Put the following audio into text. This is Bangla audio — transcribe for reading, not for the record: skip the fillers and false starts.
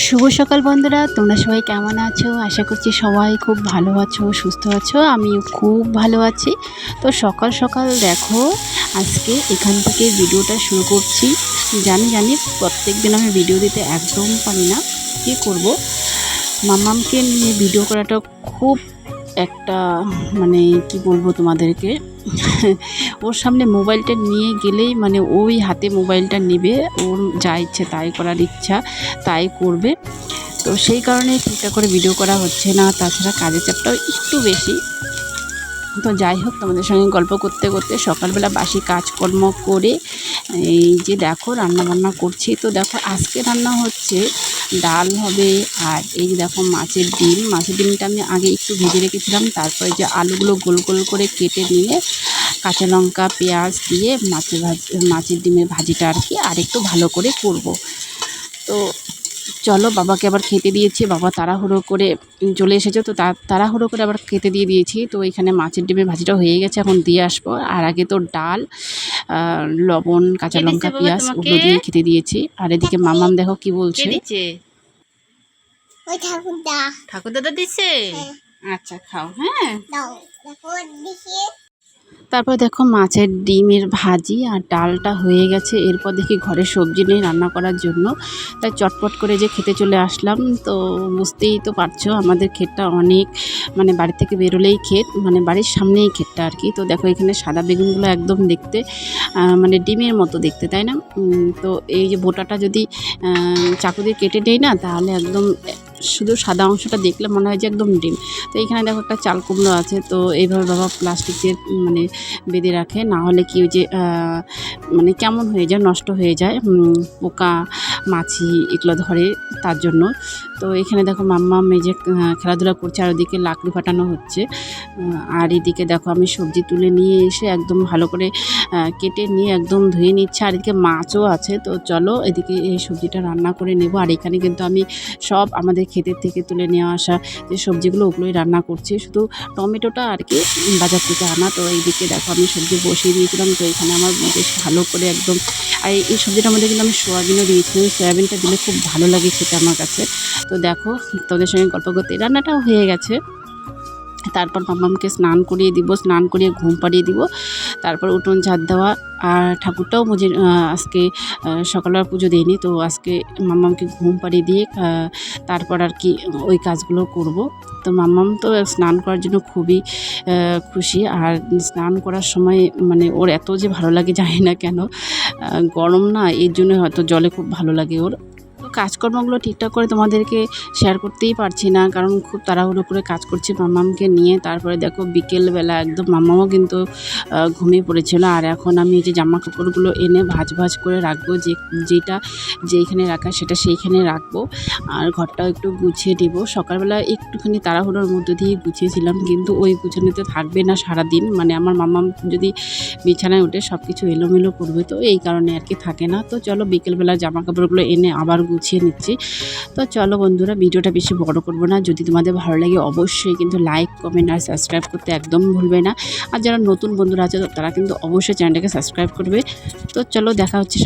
শুভ সকাল বন্ধুরা, তোমরা সবাই কেমন আছো? আশা করছি সবাই খুব ভালো আছো, সুস্থ আছো। আমিও খুব ভালো আছি। তো সকাল সকাল দেখো, আজকে এখান থেকে ভিডিওটা শুরু করছি। জানি প্রত্যেক দিন আমি ভিডিও দিতে একদম পারি না, কী করব। মাম্মামকে নিয়ে ভিডিও করাটা খুব একটা মানে কি বলবো তোমাদেরকে, ওর সামনে মোবাইলটা নিয়ে গেলেই মানে ওই হাতে মোবাইলটা নেবে, ওর যা ইচ্ছে তাই করার ইচ্ছা তাই করবে। তো সেই কারণে ঠিকঠাক করে ভিডিও করা হচ্ছে না, তাছাড়া কাজের চাপটাও একটু বেশি। তো যাই হোক, তোমাদের সঙ্গে গল্প করতে করতে সকালবেলা বাসি কাজকর্ম করে এই যে দেখো রান্নাবান্না করছি। তো দেখো আজকে রান্না হচ্ছে ডাল হবে, আর এই যে দেখো মাছের ডিমটা আমি আগে একটু ভেজে রেখেছিলাম। তারপরে যে আলুগুলো গোল গোল করে কেটে নিয়ে কাঁচা লঙ্কা পেঁয়াজ দিয়ে মাছের ডিমের ভাজিটা আর একটু ভালো করে করব। তো চলো, বাবাকে আবার খেতে দিয়েছি। বাবা তাড়াহুড়ো করে চলে এসেছে, তো তাড়াহুড়ো করে আবার খেতে দিয়েছি। তো এখানে মাছের ডিমের ভাজিটা হয়ে গেছে, এখন দিয়ে আসবো। আর আগে তো ডাল, লবণ, কাঁচা লঙ্কা পেঁয়াজ ওগুলো দিয়ে খেতে দিয়েছি। আর এদিকে মামাম দেখো কি বলছে। ঠাকুর দাদা দিচ্ছে। আচ্ছা খাও। হ্যাঁ, তারপর দেখো মাছের ডিমের ভাজি আর ডালটা হয়ে গেছে। এরপর দেখি ঘরে সবজি নেই রান্না করার জন্য, তাই চটপট করে যে খেতে চলে আসলাম। তো বুঝতেই তো পারছো আমাদের ক্ষেতটা অনেক, মানে বাড়ি থেকে বেরোলেই ক্ষেত, মানে বাড়ির সামনেই ক্ষেতটা আর কি। তো দেখো এখানে সাদা বেগুনগুলো একদম দেখতে মানে ডিমের মতো দেখতে, তাই না? তো এই যে বোটাটা যদি চাকু দিয়ে কেটে নেই না, তাহলে একদম শুধু সাদা অংশটা দেখলে মনে হয় যে একদম ডিম। তো এইখানে দেখো একটা চাল কুমড়ো আছে, তো এইভাবে বাবা প্লাস্টিক দিয়ে মানে বেঁধে রাখে, না হলে কি ওই যে মানে কেমন হয়ে যায়, নষ্ট হয়ে যায়, পোকা মাছি এগুলো ধরে, তার জন্য। তো এখানে দেখো মাম্মা মেজে খেলাধুলা করছে, আর ওদিকে লাকড়ি ফাটানো হচ্ছে। আর এদিকে দেখো আমি সবজি তুলে নিয়ে এসে একদম ভালো করে কেটে নিয়ে একদম ধুয়ে নিচ্ছে। আর এদিকে মাছও আছে। তো চলো এদিকে এই সবজিটা রান্না করে নেব। আর এখানে কিন্তু আমি সব আমাদের ক্ষেতের থেকে তুলে নিয়ে আসা যে সবজিগুলো ওগুলোই রান্না করছি, শুধু টমেটোটা আর কি বাজার থেকে আনা। তো এইদিকে দেখো আমি সবজি বসিয়ে দিয়েছিলাম। তো এখানে আমার বেশ ভালো করে একদম, আর এই সবজিটার মধ্যে কিন্তু আমি সোয়াবিনও দিয়েছিলাম। সোয়াবিনটা দিলে খুব ভালো লাগে খেতে আমার কাছে। তো দেখো তোদের সঙ্গে গল্প করতে রান্নাটাও হয়ে গেছে। তারপর মাম্মামকে স্নান করিয়ে দিব, স্নান করিয়ে ঘুম পাড়িয়ে দিব। তারপর উঠোন ঝাড় দেওয়া, আর ঠাকুরটাও মুঝে আজকে সকালবেলা পুজো দিইনি। তো আজকে মাম্মামকে ঘুম পাড়িয়ে দিয়ে তারপর আর কি ওই কাজগুলো করব। তো মাম্মাম তো স্নান করার জন্য খুবই খুশি। আর স্নান করার সময় মানে ওর এত যে ভালো লাগে জানি না কেন, গরম না, এর জন্য হয়তো জলে খুব ভালো লাগে ওর। তো কাজকর্মগুলো ঠিকঠাক করে তোমাদেরকে শেয়ার করতেই পারছি না, কারণ খুব তাড়াহুড়ো করে কাজ করছি মাম্মামকে নিয়ে। তারপরে দেখো বিকেলবেলা একদম মাম্মামও কিন্তু ঘুমিয়ে পড়েছিল। আর এখন আমি এই যে জামা কাপড়গুলো এনে ভাঁজ করে রাখবো, যেইখানে রাখা সেটা সেইখানে রাখবো। আর ঘরটাও একটু গুছিয়ে দেব। সকালবেলা একটুখানি তাড়াহুড়োর মধ্যে দিয়ে গুছিয়েছিলাম, কিন্তু ওই গুছানোতে থাকবে না সারাদিন। মানে আমার মাম্মাম যদি বিছানায় উঠে সব কিছু এলোমেলো করবে, তো এই কারণে আর কি থাকে না। তো চলো বিকেলবেলা জামা কাপড়গুলো এনে আবার গুছিয়ে নিচ্ছি। তো চলো বন্ধুরা, ভিডিওটা বেশি বড় করব না। যদি তোমাদের ভালো লাগে অবশ্যই কিন্তু লাইক, কমেন্ট আর সাবস্ক্রাইব করতে একদম ভুলবে না। আর যারা নতুন বন্ধুরা আছে তারা কিন্তু অবশ্যই চ্যানেলটাকে সাবস্ক্রাইব করবে। তো চলো দেখা হচ্ছে।